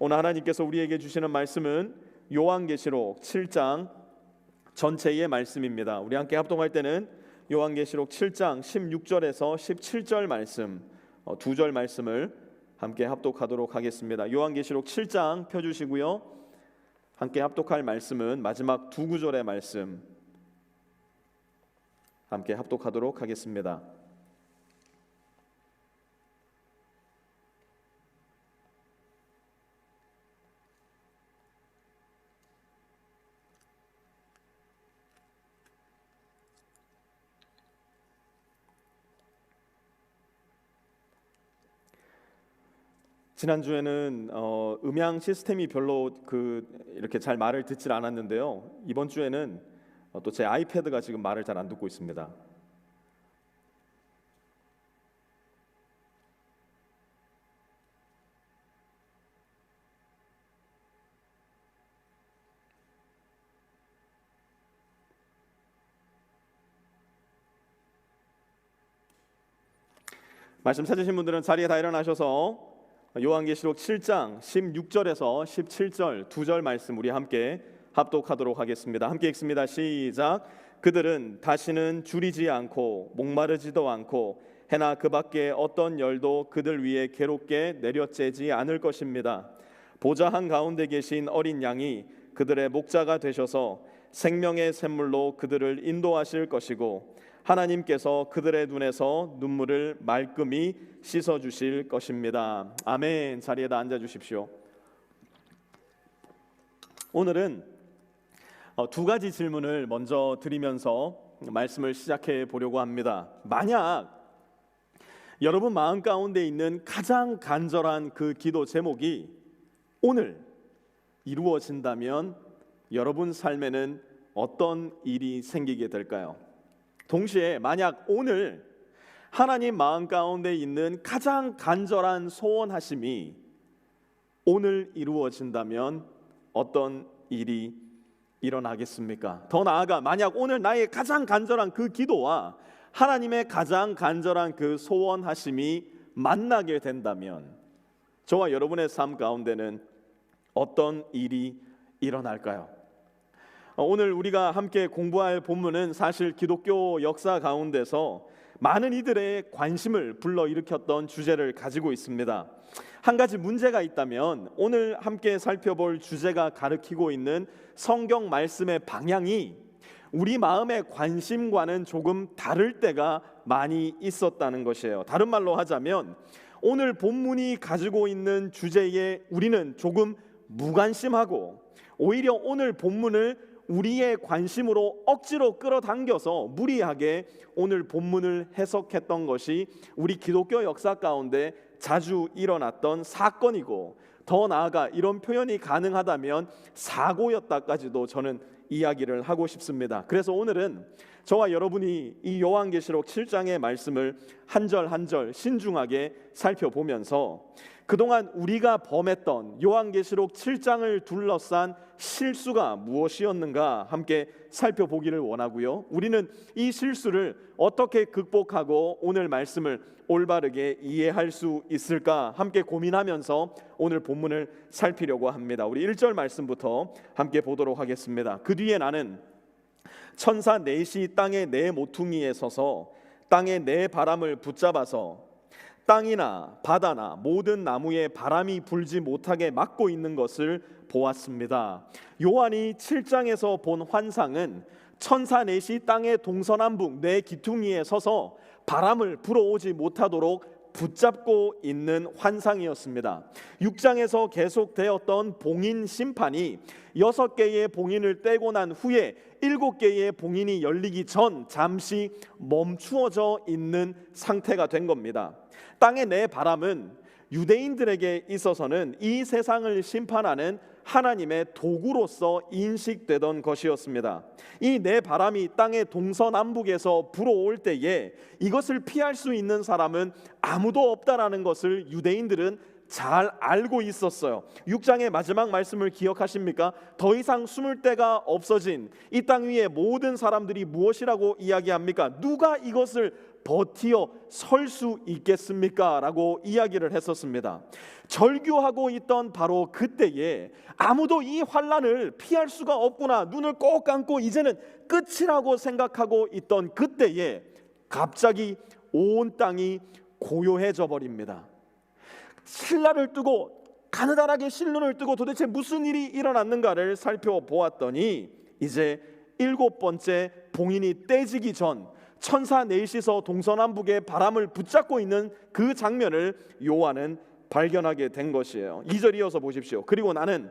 오늘 하나님께서 우리에게 주시는 말씀은 요한계시록 7장 전체의 말씀입니다. 우리 함께 합동할 때는 요한계시록 7장 16절에서 17절 말씀, 두 절 말씀을 함께 합독하도록 하겠습니다. 요한계시록 7장 펴주시고요. 함께 합독할 말씀은 마지막 두 구절의 말씀 함께 합독하도록 하겠습니다. 지난주에는 음향 시스템이 별로 이렇게 잘 말을 듣질 않았는데요. 이번 주에는 또 제 아이패드가 지금 말을 잘 안 듣고 있습니다. 말씀 찾으신 분들은 자리에 다 일어나셔서 요한계시록 7장 16절에서 17절 두 절 말씀 우리 함께 합독하도록 하겠습니다. 함께 읽습니다. 시작. 그들은 다시는 줄이지 않고 목마르지도 않고 해나 그 밖에 어떤 열도 그들 위에 괴롭게 내려쬐지 않을 것입니다. 보좌 한가운데 계신 어린 양이 그들의 목자가 되셔서 생명의 샘물로 그들을 인도하실 것이고 하나님께서 그들의 눈에서 눈물을 말끔히 씻어주실 것입니다. 아멘. 자리에다 앉아주십시오. 오늘은 두 가지 질문을 먼저 드리면서 말씀을 시작해 보려고 합니다. 만약 여러분 마음 가운데 있는 가장 간절한 그 기도 제목이 오늘 이루어진다면 여러분 삶에는 어떤 일이 생기게 될까요? 동시에 만약 오늘 하나님 마음 가운데 있는 가장 간절한 소원하심이 오늘 이루어진다면 어떤 일이 일어나겠습니까? 더 나아가 만약 오늘 나의 가장 간절한 그 기도와 하나님의 가장 간절한 그 소원하심이 만나게 된다면 저와 여러분의 삶 가운데는 어떤 일이 일어날까요? 오늘 우리가 함께 공부할 본문은 사실 기독교 역사 가운데서 많은 이들의 관심을 불러일으켰던 주제를 가지고 있습니다. 한 가지 문제가 있다면 오늘 함께 살펴볼 주제가 가리키고 있는 성경 말씀의 방향이 우리 마음의 관심과는 조금 다를 때가 많이 있었다는 것이에요. 다른 말로 하자면 오늘 본문이 가지고 있는 주제에 우리는 조금 무관심하고 오히려 오늘 본문을 우리의 관심으로 억지로 끌어당겨서 무리하게 오늘 본문을 해석했던 것이 우리 기독교 역사 가운데 자주 일어났던 사건이고 더 나아가 이런 표현이 가능하다면 사고였다까지도 저는 이야기를 하고 싶습니다. 그래서 오늘은 저와 여러분이 이 요한계시록 7장의 말씀을 한 절 한 절 신중하게 살펴보면서 그동안 우리가 범했던 요한계시록 7장을 둘러싼 실수가 무엇이었는가 함께 살펴보기를 원하고요. 우리는 이 실수를 어떻게 극복하고 오늘 말씀을 올바르게 이해할 수 있을까 함께 고민하면서 오늘 본문을 살피려고 합니다. 우리 1절 말씀부터 함께 보도록 하겠습니다. 그 뒤에 나는 천사 넷이 땅의 네 모퉁이에 서서 땅의 네 바람을 붙잡아서 땅이나 바다나 모든 나무에 바람이 불지 못하게 막고 있는 것을 보았습니다. 요한이 7장에서 본 환상은 천사 넷이 땅의 동서남북 네 기퉁이에 서서 바람을 불어오지 못하도록 붙잡고 있는 환상이었습니다. 6장에서 계속되었던 봉인 심판이 6개의 봉인을 떼고 난 후에 7개의 봉인이 열리기 전 잠시 멈추어져 있는 상태가 된 겁니다. 땅의 네 바람은 유대인들에게 있어서는 이 세상을 심판하는 하나님의 도구로서 인식되던 것이었습니다. 이 네 바람이 땅의 동서남북에서 불어올 때에 이것을 피할 수 있는 사람은 아무도 없다라는 것을 유대인들은 잘 알고 있었어요. 6장의 마지막 말씀을 기억하십니까? 더 이상 숨을 데가 없어진 이 땅 위의 모든 사람들이 무엇이라고 이야기합니까? 누가 이것을 버티어 설 수 있겠습니까? 라고 이야기를 했었습니다. 절규하고 있던 바로 그때에 아무도 이 환난을 피할 수가 없구나, 눈을 꼭 감고 이제는 끝이라고 생각하고 있던 그때에 갑자기 온 땅이 고요해져 버립니다. 신라를 뜨고 가느다랗게 실눈을 뜨고 도대체 무슨 일이 일어났는가를 살펴보았더니 이제 7번째 봉인이 떼지기 전 천사 넷이서 동서남북의 바람을 붙잡고 있는 그 장면을 요한은 발견하게 된 것이에요. 2절 이어서 보십시오. 그리고 나는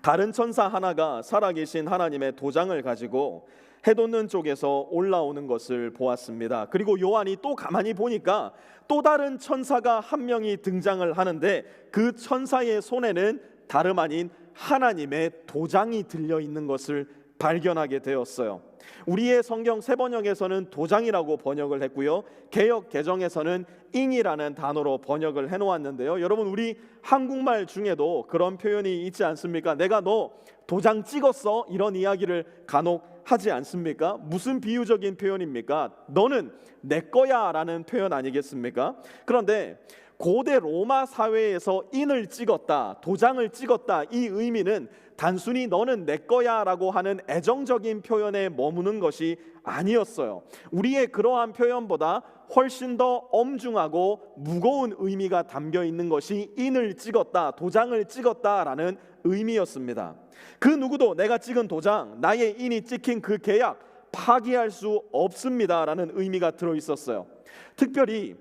다른 천사 하나가 살아계신 하나님의 도장을 가지고 해돋는 쪽에서 올라오는 것을 보았습니다. 그리고 요한이 또 가만히 보니까 또 다른 천사가 한 명이 등장을 하는데 그 천사의 손에는 다름 아닌 하나님의 도장이 들려 있는 것을 발견하게 되었어요. 우리의 성경 세 번역에서는 도장이라고 번역을 했고요, 개역 개정에서는 인이라는 단어로 번역을 해놓았는데요. 여러분, 우리 한국말 중에도 그런 표현이 있지 않습니까? 내가 너 도장 찍었어, 이런 이야기를 간혹 하지 않습니까? 무슨 비유적인 표현입니까? 너는 내 거야 라는 표현 아니겠습니까? 그런데 고대 로마 사회에서 인을 찍었다, 도장을 찍었다, 이 의미는 단순히 너는 내 거야 라고 하는 애정적인 표현에 머무는 것이 아니었어요. 우리의 그러한 표현보다 훨씬 더 엄중하고 무거운 의미가 담겨 있는 것이 인을 찍었다, 도장을 찍었다라는 의미였습니다. 그 누구도 내가 찍은 도장, 나의 인이 찍힌 그 계약 파기할 수 없습니다라는 의미가 들어 있었어요. 특별히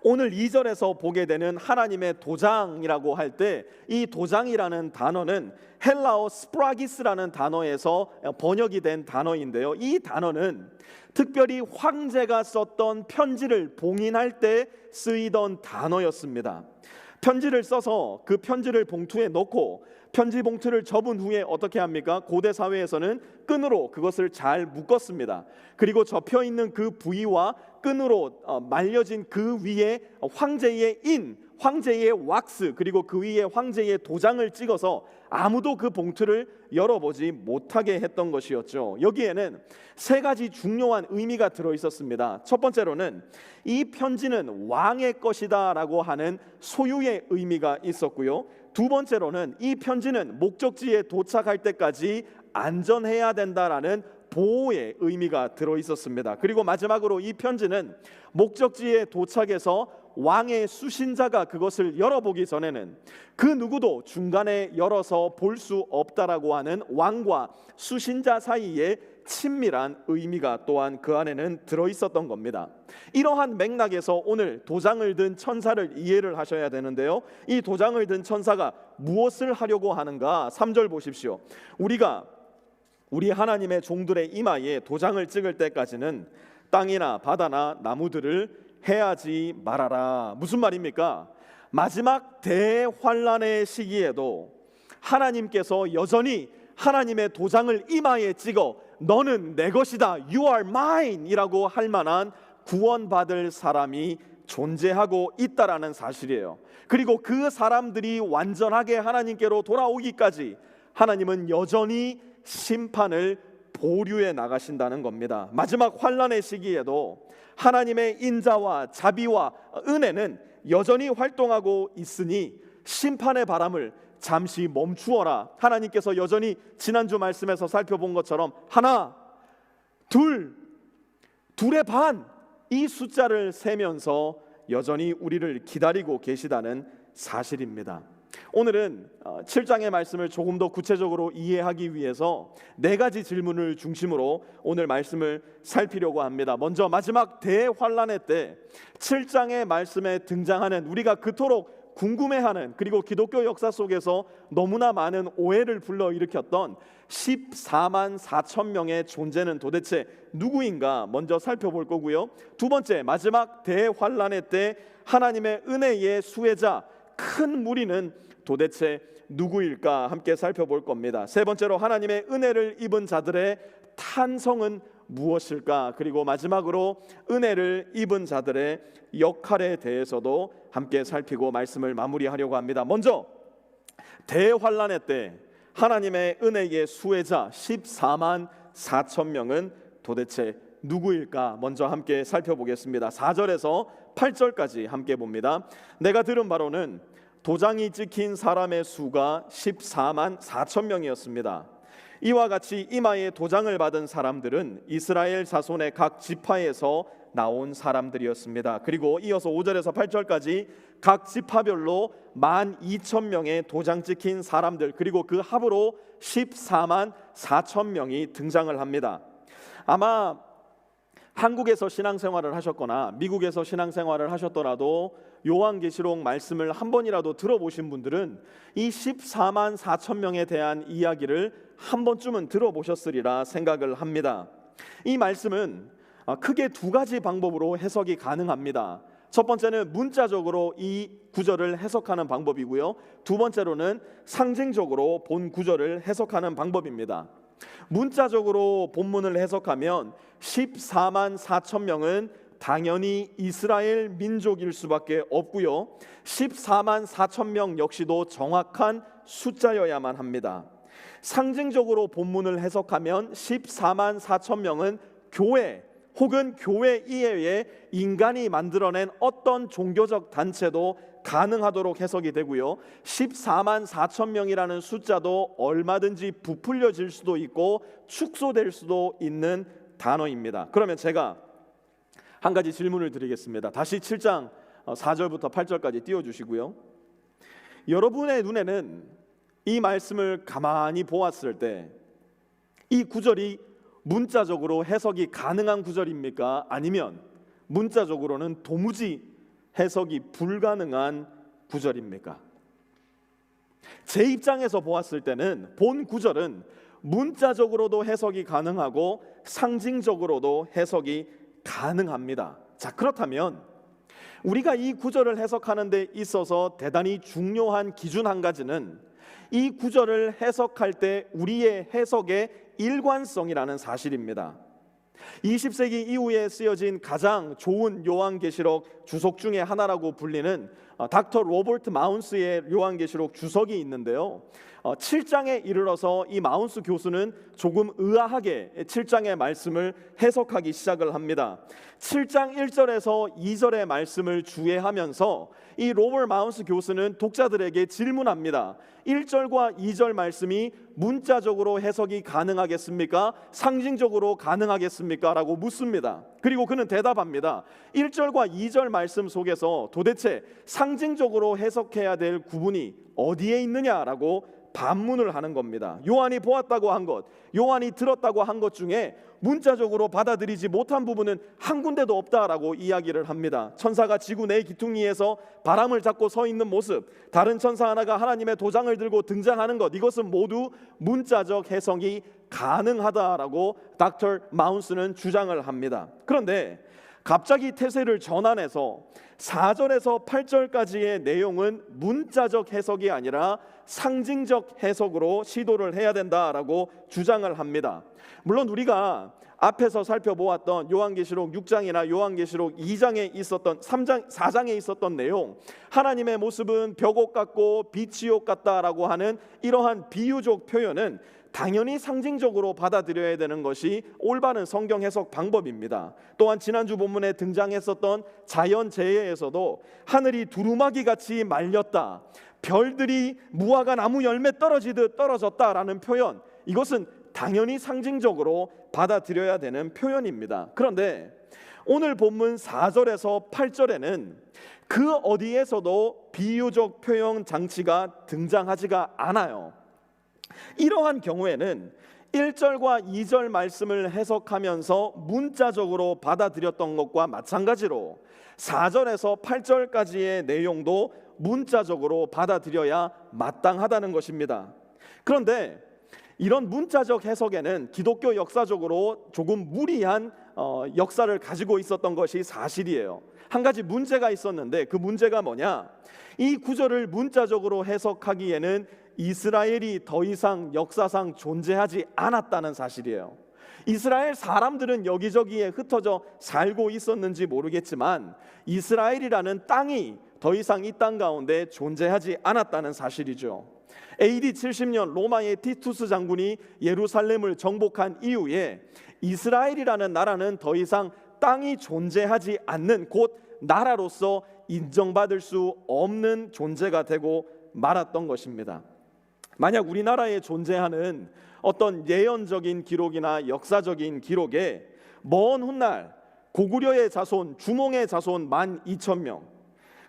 오늘 2절에서 보게 되는 하나님의 도장이라고 할 때 이 도장이라는 단어는 헬라어 스프라기스라는 단어에서 번역이 된 단어인데요, 이 단어는 특별히 황제가 썼던 편지를 봉인할 때 쓰이던 단어였습니다. 편지를 써서 그 편지를 봉투에 넣고 편지 봉투를 접은 후에 어떻게 합니까? 고대 사회에서는 끈으로 그것을 잘 묶었습니다. 그리고 접혀 있는 그 부위와 끈으로 말려진 그 위에 황제의 인, 황제의 왁스, 그리고 그 위에 황제의 도장을 찍어서 아무도 그 봉투를 열어보지 못하게 했던 것이었죠. 여기에는 세 가지 중요한 의미가 들어 있었습니다. 첫 번째로는 이 편지는 왕의 것이다 라고 하는 소유의 의미가 있었고요, 두 번째로는 이 편지는 목적지에 도착할 때까지 안전해야 된다라는 보호의 의미가 들어 있었습니다. 그리고 마지막으로 이 편지는 목적지에 도착해서 왕의 수신자가 그것을 열어보기 전에는 그 누구도 중간에 열어서 볼 수 없다라고 하는 왕과 수신자 사이에 친밀한 의미가 또한 그 안에는 들어 있었던 겁니다. 이러한 맥락에서 오늘 도장을 든 천사를 이해를 하셔야 되는데요, 이 도장을 든 천사가 무엇을 하려고 하는가? 3절 보십시오. 우리 하나님의 종들의 이마에 도장을 찍을 때까지는 땅이나 바다나 나무들을 해하지 말아라. 무슨 말입니까? 마지막 대환란의 시기에도 하나님께서 여전히 하나님의 도장을 이마에 찍어 너는 내 것이다, You are mine 이라고 할 만한 구원받을 사람이 존재하고 있다라는 사실이에요. 그리고 그 사람들이 완전하게 하나님께로 돌아오기까지 하나님은 여전히 심판을 보류해 나가신다는 겁니다. 마지막 환란의 시기에도 하나님의 인자와 자비와 은혜는 여전히 활동하고 있으니 심판의 바람을 잠시 멈추어라. 하나님께서 여전히 지난주 말씀에서 살펴본 것처럼 하나, 둘의 반, 이 숫자를 세면서 여전히 우리를 기다리고 계시다는 사실입니다. 오늘은 7장의 말씀을 조금 더 구체적으로 이해하기 위해서 네 가지 질문을 중심으로 오늘 말씀을 살피려고 합니다. 먼저 마지막 대환란의 때 7장의 말씀에 등장하는 우리가 그토록 궁금해하는, 그리고 기독교 역사 속에서 너무나 많은 오해를 불러일으켰던 14만 4천 명의 존재는 도대체 누구인가 먼저 살펴볼 거고요, 두 번째 마지막 대환란의 때 하나님의 은혜의 수혜자 큰 무리는 도대체 누구일까 함께 살펴볼 겁니다. 세 번째로 하나님의 은혜를 입은 자들의 탄성은 무엇일까? 그리고 마지막으로 은혜를 입은 자들의 역할에 대해서도 함께 살피고 말씀을 마무리하려고 합니다. 먼저 대환란의 때 하나님의 은혜의 수혜자 14만 4천 명은 도대체 누구일까? 먼저 함께 살펴보겠습니다. 4절에서 8절까지 함께 봅니다. 내가 들은 바로는 도장이 찍힌 사람의 수가 14만 4천 명이었습니다. 이와 같이 이마에 도장을 받은 사람들은 이스라엘 자손의 각 지파에서 나온 사람들이었습니다. 그리고 이어서 5절에서 8절까지 각 지파별로 12,000명의 도장 찍힌 사람들, 그리고 그 합으로 14만 4천 명이 등장을 합니다. 아마 한국에서 신앙생활을 하셨거나 미국에서 신앙생활을 하셨더라도 요한계시록 말씀을 한 번이라도 들어보신 분들은 이 14만 4천 명에 대한 이야기를 한 번쯤은 들어보셨으리라 생각을 합니다. 이 말씀은 크게 두 가지 방법으로 해석이 가능합니다. 첫 번째는 문자적으로 이 구절을 해석하는 방법이고요, 두 번째로는 상징적으로 본 구절을 해석하는 방법입니다. 문자적으로 본문을 해석하면 14만 4천 명은 당연히 이스라엘 민족일 수밖에 없고요, 14만 4천 명 역시도 정확한 숫자여야만 합니다. 상징적으로 본문을 해석하면 14만 4천 명은 교회 혹은 교회 이외에 인간이 만들어낸 어떤 종교적 단체도 가능하도록 해석이 되고요, 14만 4천 명이라는 숫자도 얼마든지 부풀려질 수도 있고 축소될 수도 있는 단어입니다. 그러면 제가 한 가지 질문을 드리겠습니다. 다시 7장 4절부터 8절까지 띄워주시고요. 여러분의 눈에는 이 말씀을 가만히 보았을 때 이 구절이 문자적으로 해석이 가능한 구절입니까? 아니면 문자적으로는 도무지 해석이 불가능한 구절입니까? 제 입장에서 보았을 때는 본 구절은 문자적으로도 해석이 가능하고 상징적으로도 해석이 가능합니다. 자, 그렇다면 우리가 이 구절을 해석하는 데 있어서 대단히 중요한 기준 한 가지는 이 구절을 해석할 때 우리의 해석의 일관성이라는 사실입니다. 20세기 이후에 쓰여진 가장 좋은 요한계시록 주석 중에 하나라고 불리는 닥터 로버트 마운스의 요한계시록 주석이 있는데요, 7장에 이르러서 이 마운스 교수는 조금 의아하게 7장의 말씀을 해석하기 시작을 합니다. 7장 1절에서 2절의 말씀을 주의하면서 이 로버트 마운스 교수는 독자들에게 질문합니다. 1절과 2절 말씀이 문자적으로 해석이 가능하겠습니까? 상징적으로 가능하겠습니까? 라고 묻습니다. 그리고 그는 대답합니다. 1절과 2절 말씀 속에서 도대체 상징적으로 해석해야 될 구분이 어디에 있느냐라고 반문을 하는 겁니다. 요한이 보았다고 한 것, 요한이 들었다고 한 것 중에 문자적으로 받아들이지 못한 부분은 한 군데도 없다라고 이야기를 합니다. 천사가 지구 내 기퉁이에서 바람을 잡고 서 있는 모습, 다른 천사 하나가 하나님의 도장을 들고 등장하는 것, 이것은 모두 문자적 해석이 가능하다라고 닥터 마운스는 주장을 합니다. 그런데 갑자기 태세를 전환해서 4절에서 8절까지의 내용은 문자적 해석이 아니라 상징적 해석으로 시도를 해야 된다라고 주장을 합니다. 물론 우리가 앞에서 살펴보았던 요한계시록 6장이나 요한계시록 2장에 있었던 4장에 있었던 내용, 하나님의 모습은 벽옥 같고 빛이 옷 같다라고 하는 이러한 비유적 표현은 당연히 상징적으로 받아들여야 되는 것이 올바른 성경 해석 방법입니다. 또한 지난주 본문에 등장했었던 자연재해에서도 하늘이 두루마기 같이 말렸다, 별들이 무화과 나무 열매 떨어지듯 떨어졌다라는 표현, 이것은 당연히 상징적으로 받아들여야 되는 표현입니다. 그런데 오늘 본문 4절에서 8절에는 그 어디에서도 비유적 표현 장치가 등장하지가 않아요. 이러한 경우에는 1절과 2절 말씀을 해석하면서 문자적으로 받아들였던 것과 마찬가지로 4절에서 8절까지의 내용도 문자적으로 받아들여야 마땅하다는 것입니다. 그런데 이런 문자적 해석에는 기독교 역사적으로 조금 무리한 역사를 가지고 있었던 것이 사실이에요. 한 가지 문제가 있었는데 그 문제가 뭐냐? 이 구절을 문자적으로 해석하기에는 이스라엘이 더 이상 역사상 존재하지 않았다는 사실이에요. 이스라엘 사람들은 여기저기에 흩어져 살고 있었는지 모르겠지만 이스라엘이라는 땅이 더 이상 이 땅 가운데 존재하지 않았다는 사실이죠. AD 70년 로마의 티투스 장군이 예루살렘을 정복한 이후에 이스라엘이라는 나라는 더 이상 땅이 존재하지 않는 곧 나라로서 인정받을 수 없는 존재가 되고 말았던 것입니다. 만약 우리나라에 존재하는 어떤 예언적인 기록이나 역사적인 기록에 먼 훗날 고구려의 자손, 주몽의 자손 12,000명,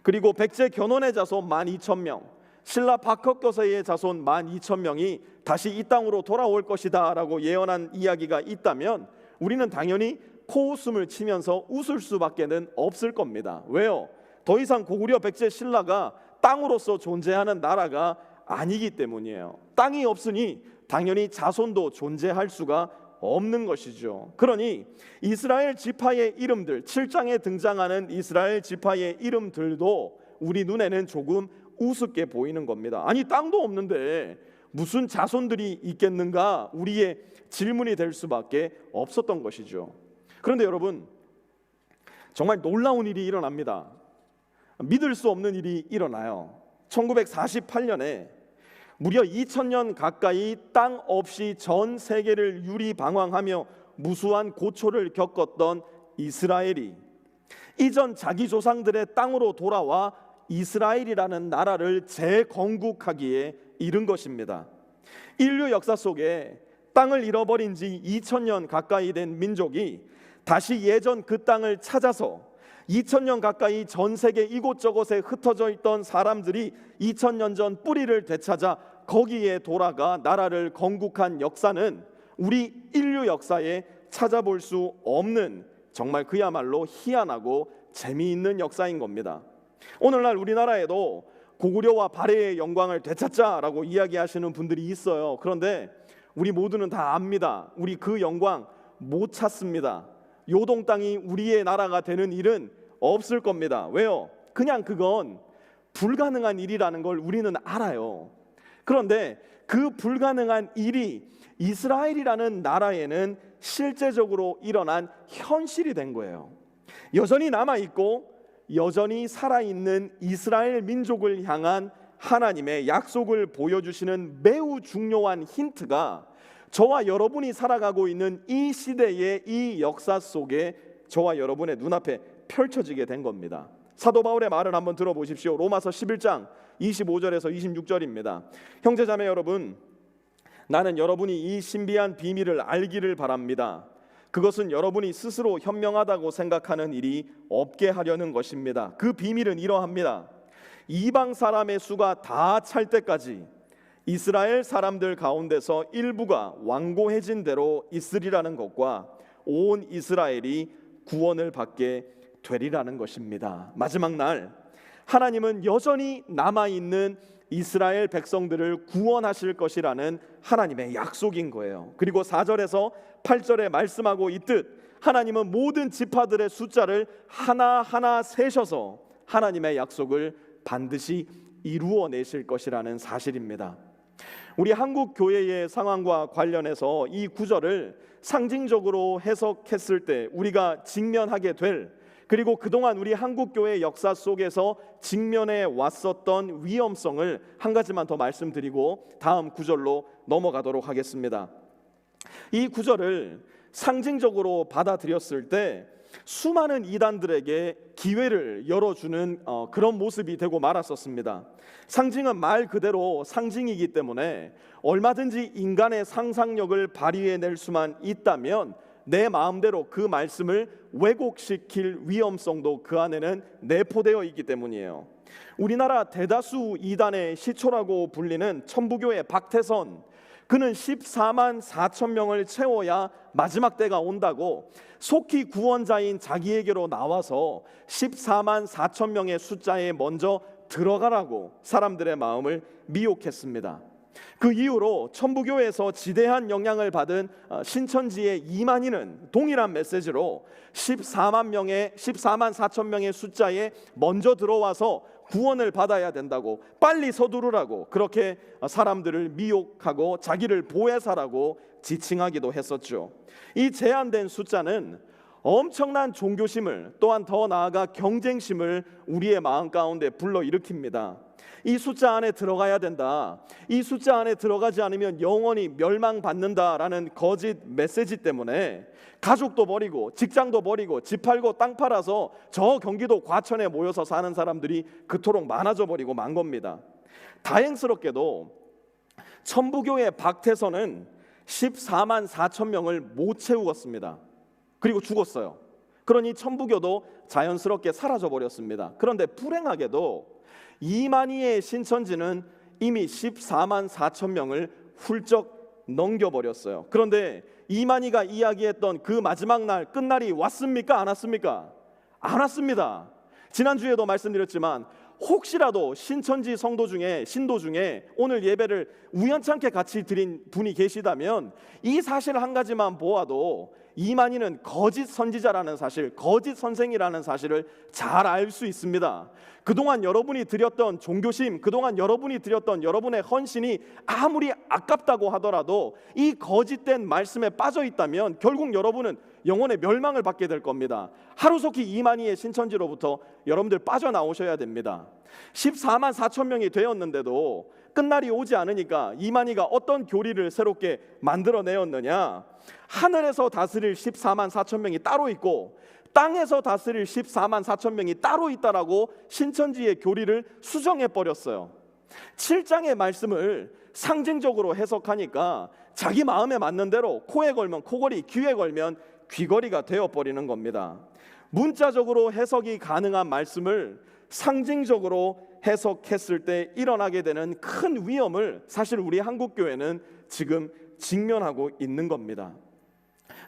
그리고 백제 견훤의 자손 12,000명, 신라 박혁거세의 자손 12,000명이 다시 이 땅으로 돌아올 것이다 라고 예언한 이야기가 있다면 우리는 당연히 코웃음을 치면서 웃을 수밖에는 없을 겁니다. 왜요? 더 이상 고구려, 백제, 신라가 땅으로서 존재하는 나라가 아니기 때문이에요. 땅이 없으니 당연히 자손도 존재할 수가 없는 것이죠. 그러니 이스라엘 지파의 이름들, 7장에 등장하는 이스라엘 지파의 이름들도 우리 눈에는 조금 우습게 보이는 겁니다. 아니, 땅도 없는데 무슨 자손들이 있겠는가? 우리의 질문이 될 수밖에 없었던 것이죠. 그런데 여러분, 정말 놀라운 일이 일어납니다. 믿을 수 없는 일이 일어나요. 1948년에 무려 2000년 가까이 땅 없이 전 세계를 유리방황하며 무수한 고초를 겪었던 이스라엘이 이전 자기 조상들의 땅으로 돌아와 이스라엘이라는 나라를 재건국하기에 이른 것입니다. 인류 역사 속에 땅을 잃어버린 지 2000년 가까이 된 민족이 다시 예전 그 땅을 찾아서 2000년 가까이 전 세계 이곳저곳에 흩어져 있던 사람들이 2000년 전 뿌리를 되찾아 거기에 돌아가 나라를 건국한 역사는 우리 인류 역사에 찾아볼 수 없는 정말 그야말로 희한하고 재미있는 역사인 겁니다. 오늘날 우리나라에도 고구려와 발해의 영광을 되찾자라고 이야기하시는 분들이 있어요. 그런데 우리 모두는 다 압니다. 우리 그 영광 못 찾습니다. 요동 땅이 우리의 나라가 되는 일은 없을 겁니다. 왜요? 그냥 그건 불가능한 일이라는 걸 우리는 알아요. 그런데 그 불가능한 일이 이스라엘이라는 나라에는 실제적으로 일어난 현실이 된 거예요. 여전히 남아있고 여전히 살아있는 이스라엘 민족을 향한 하나님의 약속을 보여주시는 매우 중요한 힌트가 저와 여러분이 살아가고 있는 이 시대의 이 역사 속에 저와 여러분의 눈앞에 펼쳐지게 된 겁니다. 사도 바울의 말을 한번 들어보십시오. 로마서 11장 25절에서 26절입니다. 형제자매 여러분, 나는 여러분이 이 신비한 비밀을 알기를 바랍니다. 그것은 여러분이 스스로 현명하다고 생각하는 일이 없게 하려는 것입니다. 그 비밀은 이러합니다. 이방 사람의 수가 다 찰 때까지 이스라엘 사람들 가운데서 일부가 완고해진 대로 있으리라는 것과 온 이스라엘이 구원을 받게 되리라는 것입니다. 마지막 날 하나님은 여전히 남아있는 이스라엘 백성들을 구원하실 것이라는 하나님의 약속인 거예요. 그리고 4절에서 8절에 말씀하고 있듯 하나님은 모든 지파들의 숫자를 하나하나 세셔서 하나님의 약속을 반드시 이루어내실 것이라는 사실입니다. 우리 한국 교회의 상황과 관련해서 이 구절을 상징적으로 해석했을 때 우리가 직면하게 될, 그리고 그동안 우리 한국교회 역사 속에서 직면해 왔었던 위험성을 한 가지만 더 말씀드리고 다음 구절로 넘어가도록 하겠습니다. 이 구절을 상징적으로 받아들였을 때 수많은 이단들에게 기회를 열어주는 그런 모습이 되고 말았었습니다. 상징은 말 그대로 상징이기 때문에 얼마든지 인간의 상상력을 발휘해낼 수만 있다면 내 마음대로 그 말씀을 왜곡시킬 위험성도 그 안에는 내포되어 있기 때문이에요. 우리나라 대다수 이단의 시초라고 불리는 천부교의 박태선, 그는 14만 4천 명을 채워야 마지막 때가 온다고 속히 구원자인 자기에게로 나와서 14만 4천 명의 숫자에 먼저 들어가라고 사람들의 마음을 미혹했습니다. 그 이후로 천부교에서 지대한 영향을 받은 신천지의 이만희는 동일한 메시지로 14만 4천 명의 숫자에 먼저 들어와서 구원을 받아야 된다고, 빨리 서두르라고 그렇게 사람들을 미혹하고 자기를 보혜사라고 지칭하기도 했었죠. 이 제한된 숫자는 엄청난 종교심을, 또한 더 나아가 경쟁심을 우리의 마음 가운데 불러일으킵니다. 이 숫자 안에 들어가야 된다, 이 숫자 안에 들어가지 않으면 영원히 멸망받는다라는 거짓 메시지 때문에 가족도 버리고 직장도 버리고 집 팔고 땅 팔아서 저 경기도 과천에 모여서 사는 사람들이 그토록 많아져 버리고 만 겁니다. 다행스럽게도 천부교의 박태선은 14만 4천 명을 못 채우었습니다. 그리고 죽었어요. 그러니 천부교도 자연스럽게 사라져 버렸습니다. 그런데 불행하게도 이만희의 신천지는 이미 14만 4천 명을 훌쩍 넘겨버렸어요. 그런데 이만희가 이야기했던 그 마지막 날, 끝날이 왔습니까? 안 왔습니까? 안 왔습니다. 지난주에도 말씀드렸지만 혹시라도 신천지 성도 중에, 신도 중에 오늘 예배를 우연찮게 같이 드린 분이 계시다면 이 사실 한 가지만 보아도 이만희는 거짓 선지자라는 사실, 거짓 선생이라는 사실을 잘 알 수 있습니다. 그동안 여러분이 드렸던 종교심, 그동안 여러분이 드렸던 여러분의 헌신이 아무리 아깝다고 하더라도 이 거짓된 말씀에 빠져 있다면 결국 여러분은 영혼의 멸망을 받게 될 겁니다. 하루속히 이만희의 신천지로부터 여러분들 빠져나오셔야 됩니다. 14만 4천 명이 되었는데도 끝날이 오지 않으니까 이만희가 어떤 교리를 새롭게 만들어내었느냐, 하늘에서 다스릴 14만 4천 명이 따로 있고 땅에서 다스릴 14만 4천 명이 따로 있다라고 신천지의 교리를 수정해버렸어요. 7장의 말씀을 상징적으로 해석하니까 자기 마음에 맞는 대로 코에 걸면 코걸이, 귀에 걸면 귀걸이가 되어버리는 겁니다. 문자적으로 해석이 가능한 말씀을 상징적으로 해석했을 때 일어나게 되는 큰 위험을 사실 우리 한국교회는 지금 직면하고 있는 겁니다.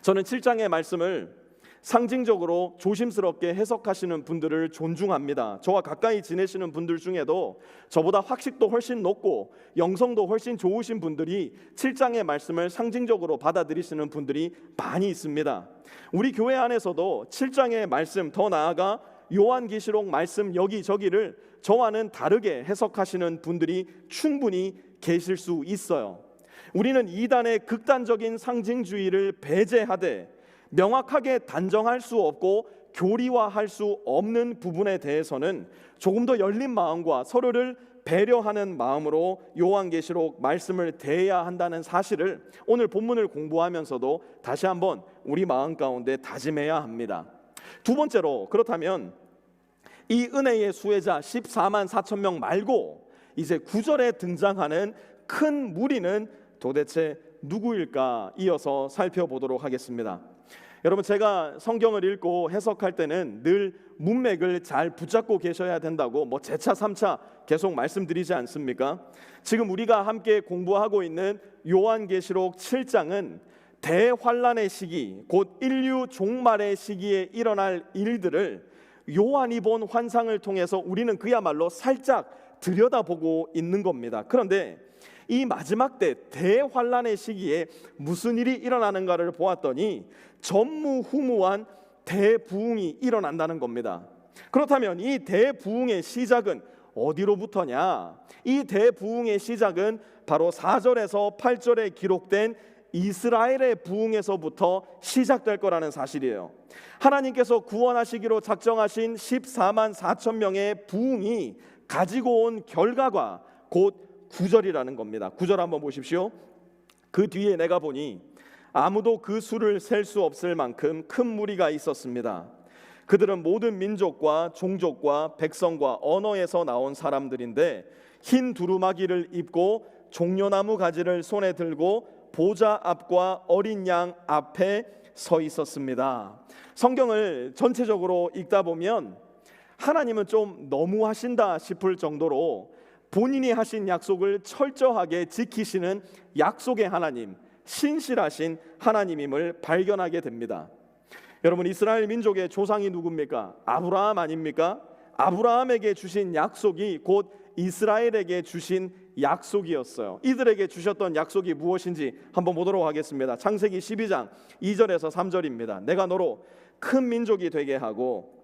저는 7장의 말씀을 상징적으로 조심스럽게 해석하시는 분들을 존중합니다. 저와 가까이 지내시는 분들 중에도 저보다 학식도 훨씬 높고 영성도 훨씬 좋으신 분들이 7장의 말씀을 상징적으로 받아들이시는 분들이 많이 있습니다. 우리 교회 안에서도 7장의 말씀, 더 나아가 요한계시록 말씀 여기저기를 저와는 다르게 해석하시는 분들이 충분히 계실 수 있어요. 우리는 이단의 극단적인 상징주의를 배제하되 명확하게 단정할 수 없고 교리화할 수 없는 부분에 대해서는 조금 더 열린 마음과 서로를 배려하는 마음으로 요한계시록 말씀을 대해야 한다는 사실을 오늘 본문을 공부하면서도 다시 한번 우리 마음 가운데 다짐해야 합니다. 두 번째로, 그렇다면 이 은혜의 수혜자 14만 4천 명 말고 이제 9절에 등장하는 큰 무리는 도대체 누구일까 이어서 살펴보도록 하겠습니다. 여러분, 제가 성경을 읽고 해석할 때는 늘 문맥을 잘 붙잡고 계셔야 된다고 제차 3차 계속 말씀드리지 않습니까? 지금 우리가 함께 공부하고 있는 요한계시록 7장은 대환란의 시기, 곧 인류 종말의 시기에 일어날 일들을 요한이 본 환상을 통해서 우리는 그야말로 살짝 들여다보고 있는 겁니다. 그런데 이 마지막 때 대환란의 시기에 무슨 일이 일어나는가를 보았더니 전무후무한 대부흥이 일어난다는 겁니다. 그렇다면 이 대부흥의 시작은 어디로부터냐? 이 대부흥의 시작은 바로 4절에서 8절에 기록된 이스라엘의 부흥에서부터 시작될 거라는 사실이에요. 하나님께서 구원하시기로 작정하신 14만 4천 명의 부흥이 가지고 온 결과가 곧 9절이라는 겁니다. 9절 한번 보십시오. 그 뒤에 내가 보니 아무도 그 수를 셀 수 없을 만큼 큰 무리가 있었습니다. 그들은 모든 민족과 종족과 백성과 언어에서 나온 사람들인데 흰 두루마기를 입고 종려나무 가지를 손에 들고 보좌 앞과 어린 양 앞에 서 있었습니다. 성경을 전체적으로 읽다 보면 하나님은 좀 너무하신다 싶을 정도로 본인이 하신 약속을 철저하게 지키시는 약속의 하나님, 신실하신 하나님임을 발견하게 됩니다. 여러분, 이스라엘 민족의 조상이 누굽니까? 아브라함 아닙니까? 아브라함에게 주신 약속이 곧 이스라엘에게 주신 약속이었어요. 이들에게 주셨던 약속이 무엇인지 한번 보도록 하겠습니다. 창세기 12장 2절에서 3절입니다. 내가 너로 큰 민족이 되게 하고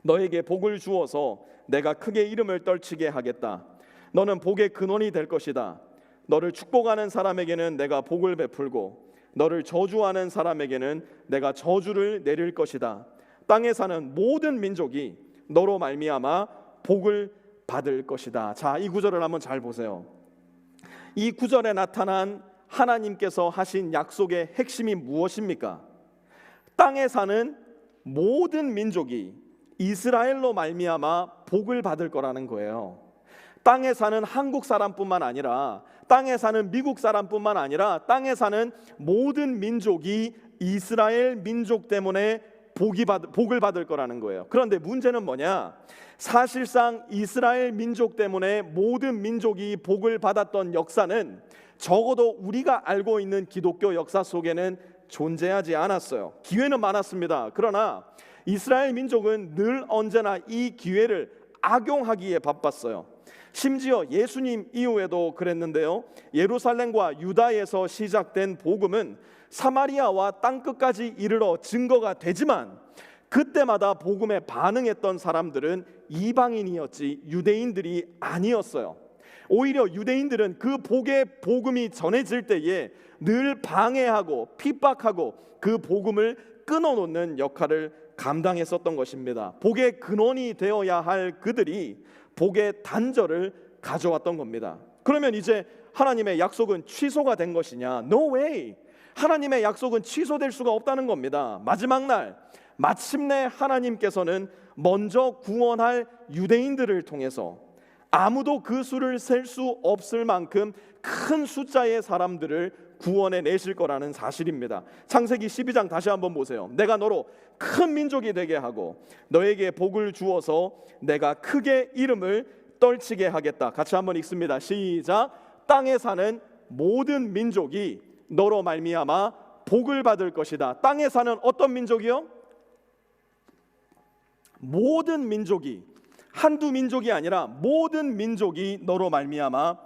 너에게 복을 주어서 내가 크게 이름을 떨치게 하겠다. 너는 복의 근원이 될 것이다. 너를 축복하는 사람에게는 내가 복을 베풀고 너를 저주하는 사람에게는 내가 저주를 내릴 것이다. 땅에 사는 모든 민족이 너로 말미암아 복을 받을 것이다. 자, 이 구절을 한번 잘 보세요. 이 구절에 나타난 하나님께서 하신 약속의 핵심이 무엇입니까? 땅에 사는 모든 민족이 이스라엘로 말미암아 복을 받을 거라는 거예요. 땅에 사는 한국 사람뿐만 아니라, 땅에 사는 미국 사람뿐만 아니라, 땅에 사는 모든 민족이 이스라엘 민족 때문에 복을 받을 거라는 거예요. 그런데 문제는 뭐냐? 사실상 이스라엘 민족 때문에 모든 민족이 복을 받았던 역사는 적어도 우리가 알고 있는 기독교 역사 속에는 존재하지 않았어요. 기회는 많았습니다. 그러나 이스라엘 민족은 늘 언제나 이 기회를 악용하기에 바빴어요. 심지어 예수님 이후에도 그랬는데요. 예루살렘과 유다에서 시작된 복음은 사마리아와 땅끝까지 이르러 증거가 되지만 그때마다 복음에 반응했던 사람들은 이방인이었지 유대인들이 아니었어요. 오히려 유대인들은 그 복음이 전해질 때에 늘 방해하고 핍박하고 그 복음을 끊어놓는 역할을 감당했었던 것입니다. 복의 근원이 되어야 할 그들이 복의 단절을 가져왔던 겁니다. 그러면 이제 하나님의 약속은 취소가 된 것이냐? No way! 하나님의 약속은 취소될 수가 없다는 겁니다. 마지막 날 마침내 하나님께서는 먼저 구원할 유대인들을 통해서 아무도 그 수를 셀 수 없을 만큼 큰 숫자의 사람들을 구원해 내실 거라는 사실입니다. 창세기 12장 다시 한번 보세요. 내가 너로 큰 민족이 되게 하고 너에게 복을 주어서 내가 크게 이름을 떨치게 하겠다. 같이 한번 읽습니다. 시작. 땅에 사는 모든 민족이 너로 말미암아 복을 받을 것이다. 땅에 사는 어떤 민족이요? 모든 민족이, 한두 민족이 아니라 모든 민족이 너로 말미암아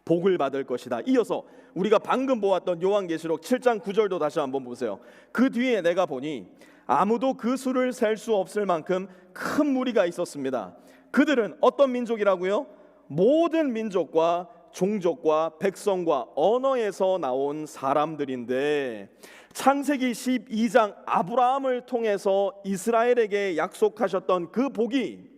복을 받을 것이다. 이어서 우리가 방금 보았던 요한계시록 7장 9절도 다시 한번 보세요. 그 뒤에 내가 보니 아무도 그 수를 셀 수 없을 만큼 큰 무리가 있었습니다. 그들은 어떤 민족이라고요? 모든 민족과 종족과 백성과 언어에서 나온 사람들인데, 창세기 12장 아브라함을 통해서 이스라엘에게 약속하셨던 그 복이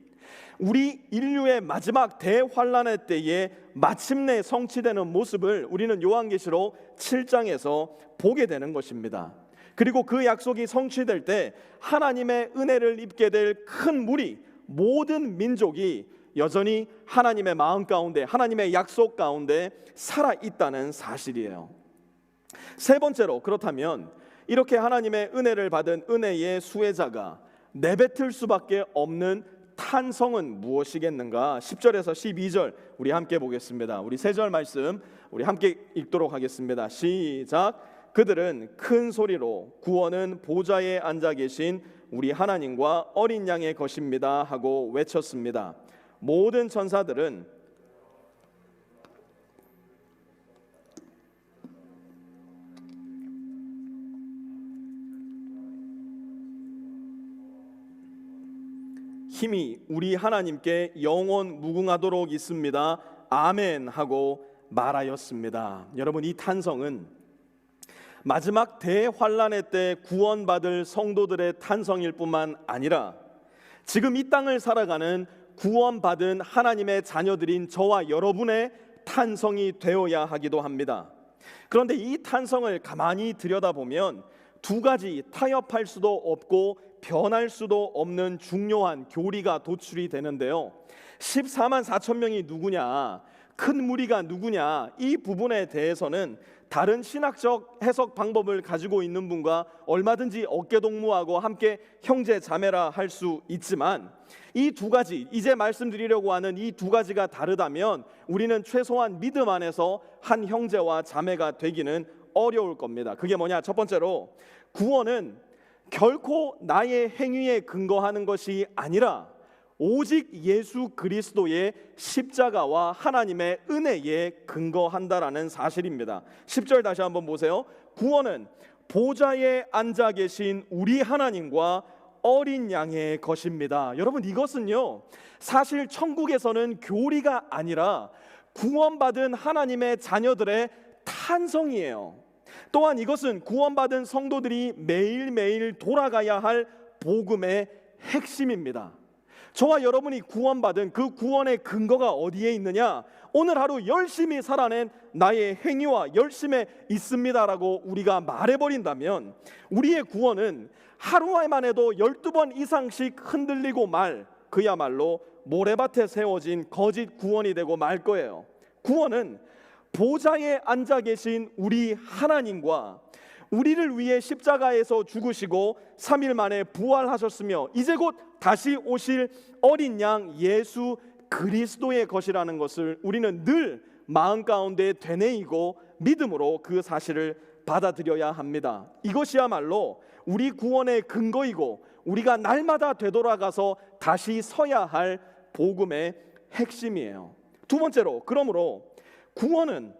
우리 인류의 마지막 대환란의 때에 마침내 성취되는 모습을 우리는 요한계시록 7장에서 보게 되는 것입니다. 그리고 그 약속이 성취될 때 하나님의 은혜를 입게 될 큰 무리, 모든 민족이 여전히 하나님의 마음 가운데, 하나님의 약속 가운데 살아있다는 사실이에요. 세 번째로, 그렇다면 이렇게 하나님의 은혜를 받은 은혜의 수혜자가 내뱉을 수밖에 없는 탄성은 무엇이겠는가? 10절에서 12절 우리 함께 보겠습니다. 우리 세 절 말씀 우리 함께 읽도록 하겠습니다. 시작. 그들은 큰 소리로 구원은 보좌에 앉아 계신 우리 하나님과 어린 양의 것입니다 하고 외쳤습니다. 모든 천사들은 힘이 우리 하나님께 영원 무궁하도록 있습니다. 아멘 하고 말하였습니다. 여러분, 이 탄성은 마지막 대환란의 때 구원받을 성도들의 탄성일 뿐만 아니라 지금 이 땅을 살아가는 구원받은 하나님의 자녀들인 저와 여러분의 탄성이 되어야 하기도 합니다. 그런데 이 탄성을 가만히 들여다보면 두 가지 타협할 수도 없고 변할 수도 없는 중요한 교리가 도출이 되는데요. 14만 4천 명이 누구냐, 큰 무리가 누구냐, 이 부분에 대해서는 다른 신학적 해석 방법을 가지고 있는 분과 얼마든지 어깨동무하고 함께 형제 자매라 할 수 있지만, 이 두 가지, 이제 말씀드리려고 하는 이 두 가지가 다르다면 우리는 최소한 믿음 안에서 한 형제와 자매가 되기는 어려울 겁니다. 그게 뭐냐? 첫 번째로, 구원은 결코 나의 행위에 근거하는 것이 아니라 오직 예수 그리스도의 십자가와 하나님의 은혜에 근거한다라는 사실입니다. 10절 다시 한번 보세요. 구원은 보좌에 앉아 계신 우리 하나님과 어린 양의 것입니다. 여러분, 이것은요 사실 천국에서는 교리가 아니라 구원받은 하나님의 자녀들의 탄성이에요. 또한 이것은 구원받은 성도들이 매일매일 돌아가야 할 복음의 핵심입니다. 저와 여러분이 구원받은 그 구원의 근거가 어디에 있느냐? 오늘 하루 열심히 살아낸 나의 행위와 열심에 있습니다라고 우리가 말해버린다면 우리의 구원은 하루에만 해도 12번 이상씩 흔들리고 말, 그야말로 모래밭에 세워진 거짓 구원이 되고 말 거예요. 구원은 보좌에 앉아 계신 우리 하나님과 우리를 위해 십자가에서 죽으시고 3일 만에 부활하셨으며 이제 곧 다시 오실 어린 양 예수 그리스도의 것이라는 것을 우리는 늘 마음 가운데 되뇌이고 믿음으로 그 사실을 받아들여야 합니다. 이것이야말로 우리 구원의 근거이고 우리가 날마다 되돌아가서 다시 서야 할 복음의 핵심이에요. 두 번째로, 그러므로 구원은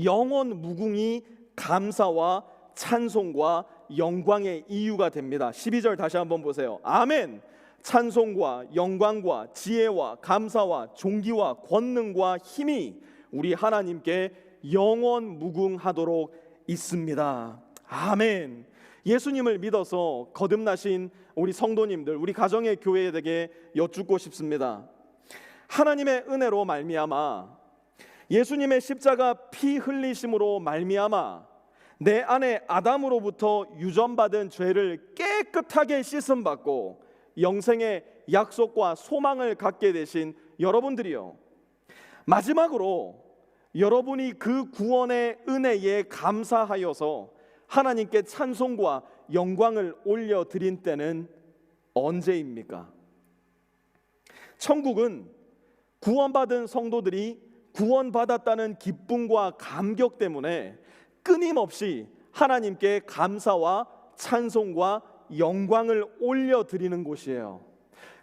영원 무궁히 감사와 찬송과 영광의 이유가 됩니다. 12절 다시 한번 보세요. 아멘. 찬송과 영광과 지혜와 감사와 존귀와 권능과 힘이 우리 하나님께 영원 무궁하도록 있습니다. 아멘. 예수님을 믿어서 거듭나신 우리 성도님들, 우리 가정의 교회에게 여쭙고 싶습니다. 하나님의 은혜로 말미암아, 예수님의 십자가 피 흘리심으로 말미암아 내 안에 아담으로부터 유전받은 죄를 깨끗하게 씻음받고 영생의 약속과 소망을 갖게 되신 여러분들이요, 마지막으로 여러분이 그 구원의 은혜에 감사하여서 하나님께 찬송과 영광을 올려드린 때는 언제입니까? 천국은 구원받은 성도들이 구원받았다는 기쁨과 감격 때문에 끊임없이 하나님께 감사와 찬송과 영광을 올려드리는 곳이에요.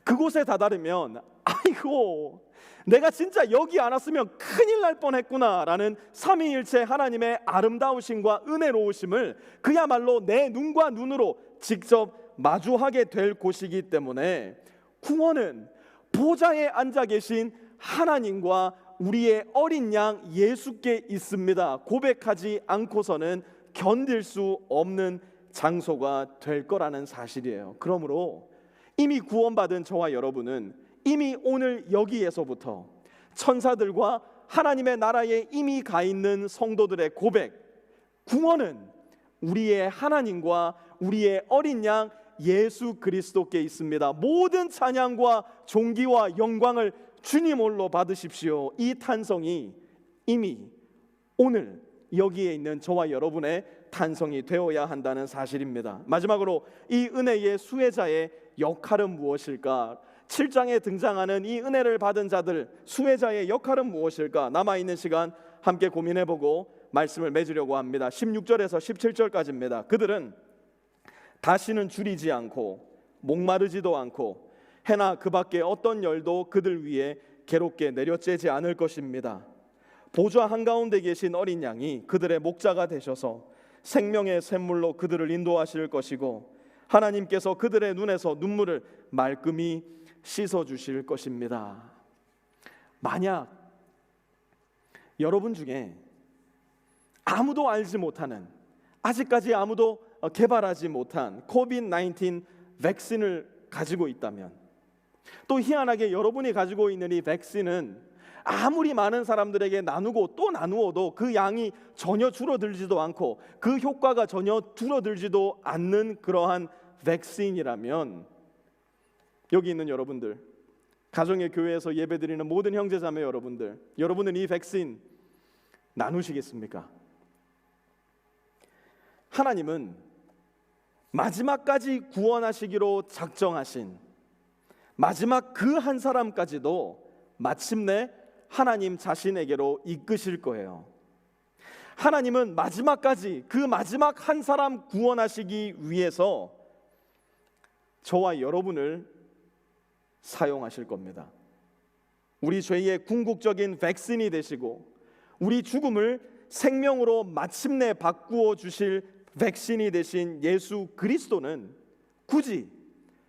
그곳에 다다르면 아이고 내가 진짜 여기 안 왔으면 큰일 날 뻔했구나 라는 삼위일체 하나님의 아름다우심과 은혜로우심을 그야말로 내 눈과 눈으로 직접 마주하게 될 곳이기 때문에 구원은 보좌에 앉아 계신 하나님과 우리의 어린 양 예수께 있습니다. 고백하지 않고서는 견딜 수 없는 장소가 될 거라는 사실이에요. 그러므로 이미 구원받은 저와 여러분은 이미 오늘 여기에서부터 천사들과 하나님의 나라에 이미 가 있는 성도들의 고백, 구원은 우리의 하나님과 우리의 어린 양 예수 그리스도께 있습니다. 모든 찬양과 존귀와 영광을 주님 홀로 받으십시오. 이 탄성이 이미 오늘 여기에 있는 저와 여러분의 탄성이 되어야 한다는 사실입니다. 마지막으로 이 은혜의 수혜자의 역할은 무엇일까? 7장에 등장하는 이 은혜를 받은 자들, 수혜자의 역할은 무엇일까? 남아있는 시간 함께 고민해보고 말씀을 맺으려고 합니다. 16절에서 17절까지입니다. 그들은 다시는 줄이지 않고 목마르지도 않고 해나 그 밖에 어떤 열도 그들 위에 괴롭게 내려쬐지 않을 것입니다. 보좌 한가운데 계신 어린 양이 그들의 목자가 되셔서 생명의 샘물로 그들을 인도하실 것이고 하나님께서 그들의 눈에서 눈물을 말끔히 씻어주실 것입니다. 만약 여러분 중에 아무도 알지 못하는, 아직까지 아무도 개발하지 못한 코비드-19 백신을 가지고 있다면, 또 희한하게 여러분이 가지고 있는 이 백신은 아무리 많은 사람들에게 나누고 또 나누어도 그 양이 전혀 줄어들지도 않고 그 효과가 전혀 줄어들지도 않는 그러한 백신이라면, 여기 있는 여러분들, 가정의 교회에서 예배드리는 모든 형제자매 여러분들, 여러분은 이 백신 나누시겠습니까? 하나님은 마지막까지 구원하시기로 작정하신 마지막 그 한 사람까지도 마침내 하나님 자신에게로 이끄실 거예요. 하나님은 마지막까지 그 마지막 한 사람 구원하시기 위해서 저와 여러분을 사용하실 겁니다. 우리 죄의 궁극적인 백신이 되시고 우리 죽음을 생명으로 마침내 바꾸어 주실 백신이 되신 예수 그리스도는 굳이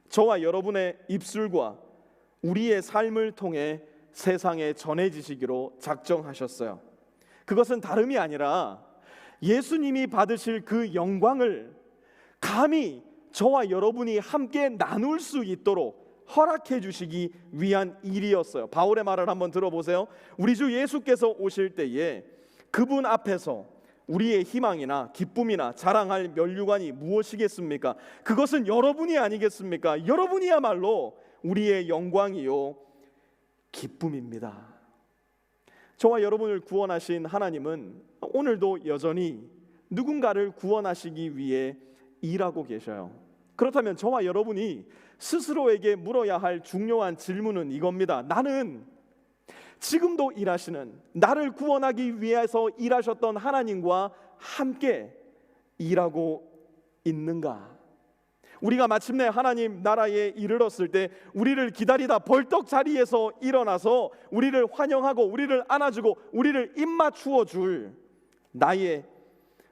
저와 여러분의 입술과 우리의 삶을 통해 세상에 전해지시기로 작정하셨어요. 그것은 다름이 아니라 예수님이 받으실 그 영광을 감히 저와 여러분이 함께 나눌 수 있도록 허락해 주시기 위한 일이었어요. 바울의 말을 한번 들어보세요. 우리 주 예수께서 오실 때에 그분 앞에서 우리의 희망이나 기쁨이나 자랑할 면류관이 무엇이겠습니까? 그것은 여러분이 아니겠습니까? 여러분이야말로 우리의 영광이요 기쁨입니다. 저와 여러분을 구원하신 하나님은 오늘도 여전히 누군가를 구원하시기 위해 일하고 계셔요. 그렇다면 저와 여러분이 스스로에게 물어야 할 중요한 질문은 이겁니다. 나는 지금도 일하시는, 나를 구원하기 위해서 일하셨던 하나님과 함께 일하고 있는가? 우리가 마침내 하나님 나라에 이르렀을 때 우리를 기다리다 벌떡 자리에서 일어나서 우리를 환영하고 우리를 안아주고 우리를 입맞추어 줄 나의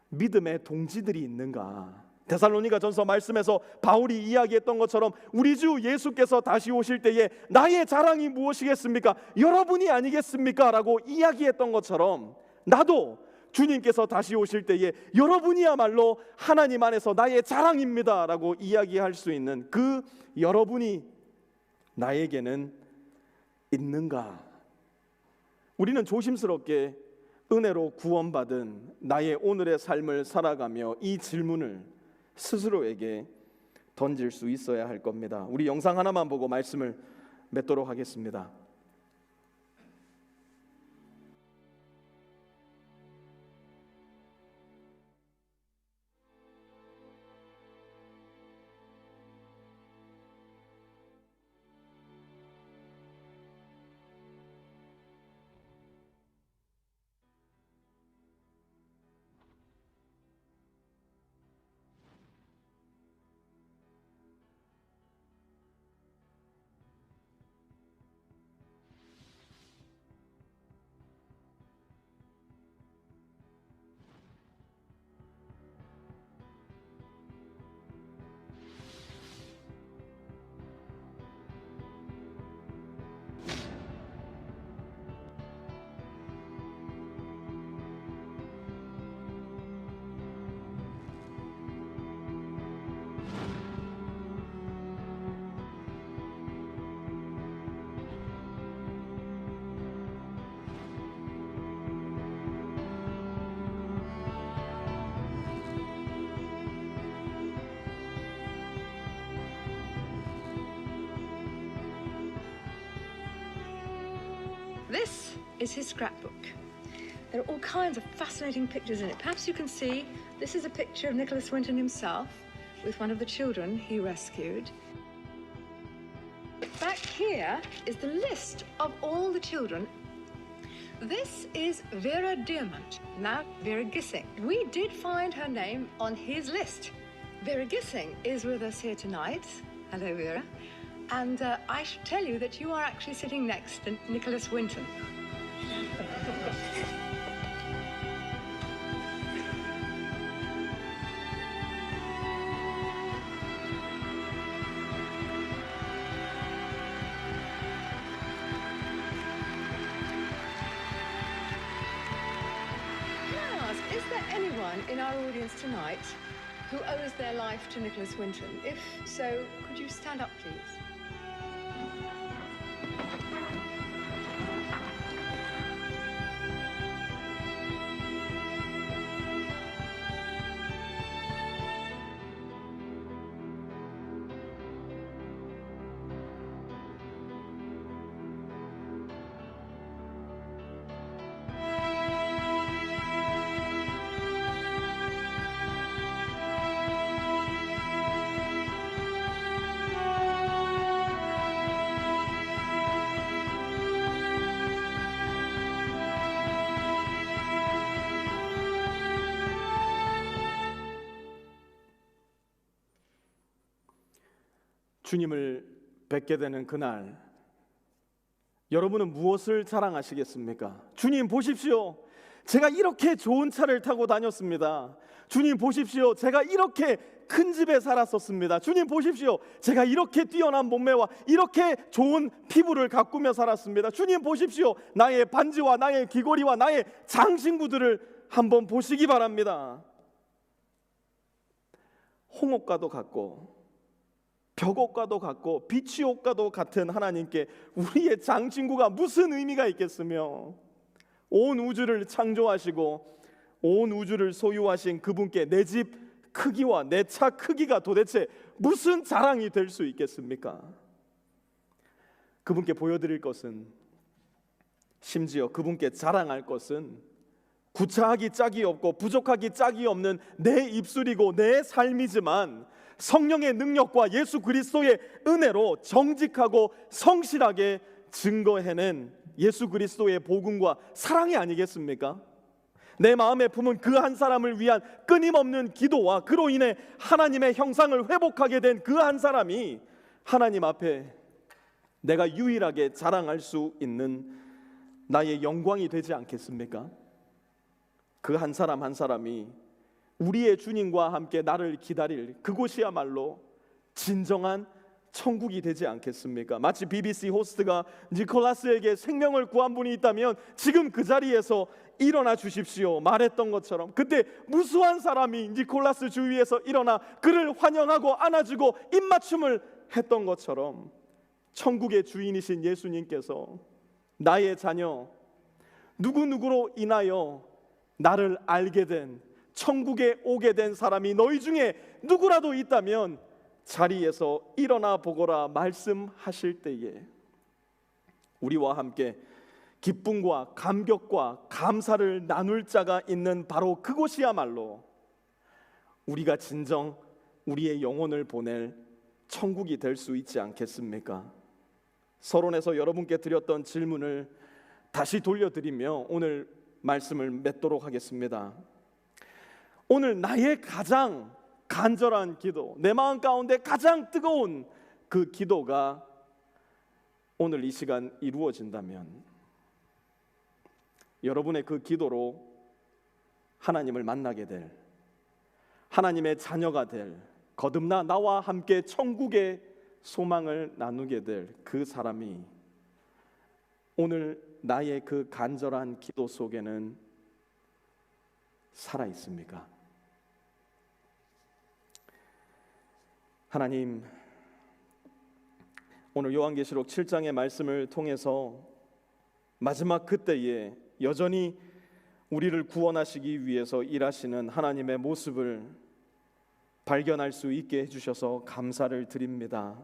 믿음의 동지들이 있는가? 데살로니가전서 말씀에서 바울이 이야기했던 것처럼 우리 주 예수께서 다시 오실 때에 나의 자랑이 무엇이겠습니까? 여러분이 아니겠습니까? 라고 이야기했던 것처럼 나도 주님께서 다시 오실 때에 여러분이야말로 하나님 안에서 나의 자랑입니다 라고 이야기할 수 있는 그 여러분이 나에게는 있는가? 우리는 조심스럽게 은혜로 구원받은 나의 오늘의 삶을 살아가며 이 질문을 스스로에게 던질 수 있어야 할 겁니다. 우리 영상 하나만 보고 말씀을 맺도록 하겠습니다. This is his scrapbook. There are all kinds of fascinating pictures in it. Perhaps you can see this is a picture of Nicholas Winton himself with one of the children he rescued. Back here is the list of all the children. This is Vera Diamond, now Vera Gissing. We did find her name on his list. Vera Gissing is with us here tonight. Hello, Vera. And I should tell you that you are actually sitting next to Nicholas Winton. Is there anyone in our audience tonight who owes their life to Nicholas Winton? If so, could you stand up, please? 주님을 뵙게 되는 그날, 여러분은 무엇을 자랑하시겠습니까? 주님 보십시오, 제가 이렇게 좋은 차를 타고 다녔습니다. 주님 보십시오, 제가 이렇게 큰 집에 살았었습니다. 주님 보십시오. 제가 이렇게 뛰어난 몸매와 이렇게 좋은 피부를 가꾸며 살았습니다. 주님 보십시오. 나의 반지와 나의 귀걸이와 나의 장신구들을 한번 보시기 바랍니다. 홍옥과도 같고 벽옥과도 같고 비치옥과도 같은 하나님께 우리의 장신구가 무슨 의미가 있겠으며, 온 우주를 창조하시고 온 우주를 소유하신 그분께 내 집 크기와 내 차 크기가 도대체 무슨 자랑이 될 수 있겠습니까? 그분께 보여드릴 것은, 심지어 그분께 자랑할 것은 구차하기 짝이 없고 부족하기 짝이 없는 내 입술이고 내 삶이지만, 성령의 능력과 예수 그리스도의 은혜로 정직하고 성실하게 증거해낸 예수 그리스도의 복음과 사랑이 아니겠습니까? 내 마음에 품은 그 한 사람을 위한 끊임없는 기도와 그로 인해 하나님의 형상을 회복하게 된 그 한 사람이 하나님 앞에 내가 유일하게 자랑할 수 있는 나의 영광이 되지 않겠습니까? 그 한 사람 한 사람이 우리의 주님과 함께 나를 기다릴 그곳이야말로 진정한 천국이 되지 않겠습니까? 마치 BBC 호스트가 니콜라스에게 생명을 구한 분이 있다면 지금 그 자리에서 일어나 주십시오 말했던 것처럼, 그때 무수한 사람이 니콜라스 주위에서 일어나 그를 환영하고 안아주고 입맞춤을 했던 것처럼, 천국의 주인이신 예수님께서 나의 자녀 누구누구로 인하여 나를 알게 된, 천국에 오게 된 사람이 너희 중에 누구라도 있다면 자리에서 일어나 보거라 말씀하실 때에 우리와 함께 기쁨과 감격과 감사를 나눌 자가 있는 바로 그곳이야말로 우리가 진정 우리의 영혼을 보낼 천국이 될 수 있지 않겠습니까? 서론에서 여러분께 드렸던 질문을 다시 돌려드리며 오늘 말씀을 맺도록 하겠습니다. 오늘 나의 가장 간절한 기도, 내 마음 가운데 가장 뜨거운 그 기도가 오늘 이 시간 이루어진다면, 여러분의 그 기도로 하나님을 만나게 될, 하나님의 자녀가 될, 거듭나 나와 함께 천국의 소망을 나누게 될 그 사람이 오늘 나의 그 간절한 기도 속에는 살아 있습니까? 하나님, 오늘 요한계시록 7장의 말씀을 통해서 마지막 그때에 여전히 우리를 구원하시기 위해서 일하시는 하나님의 모습을 발견할 수 있게 해주셔서 감사를 드립니다.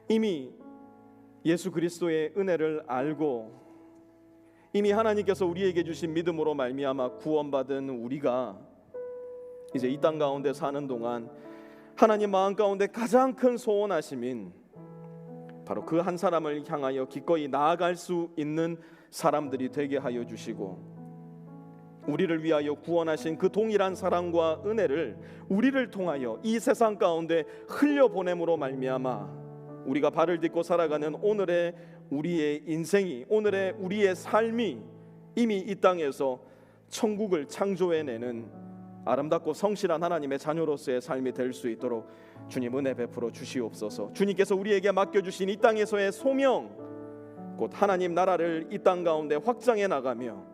이미 예수 그리스도의 은혜를 알고 이미 하나님께서 우리에게 주신 믿음으로 말미암아 구원받은 우리가 이제 이 땅 가운데 사는 동안 하나님 마음 가운데 가장 큰 소원하심인 바로 그 한 사람을 향하여 기꺼이 나아갈 수 있는 사람들이 되게 하여 주시고, 우리를 위하여 구원하신 그 동일한 사랑과 은혜를 우리를 통하여 이 세상 가운데 흘려보냄으로 말미암아 우리가 발을 딛고 살아가는 오늘의 우리의 인생이, 오늘의 우리의 삶이 이미 이 땅에서 천국을 창조해내는 아름답고 성실한 하나님의 자녀로서의 삶이 될 수 있도록 주님 은혜 베풀어 주시옵소서. 주님께서 우리에게 맡겨주신 이 땅에서의 소명, 곧 하나님 나라를 이 땅 가운데 확장해 나가며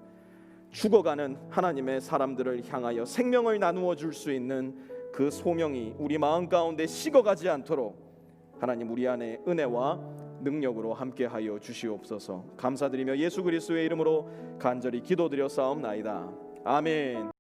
죽어가는 하나님의 사람들을 향하여 생명을 나누어 줄 수 있는 그 소명이 우리 마음 가운데 식어가지 않도록 하나님 우리 안에 은혜와 능력으로 함께하여 주시옵소서. 감사드리며 예수 그리스도의 이름으로 간절히 기도드려 싸움나이다. 아멘.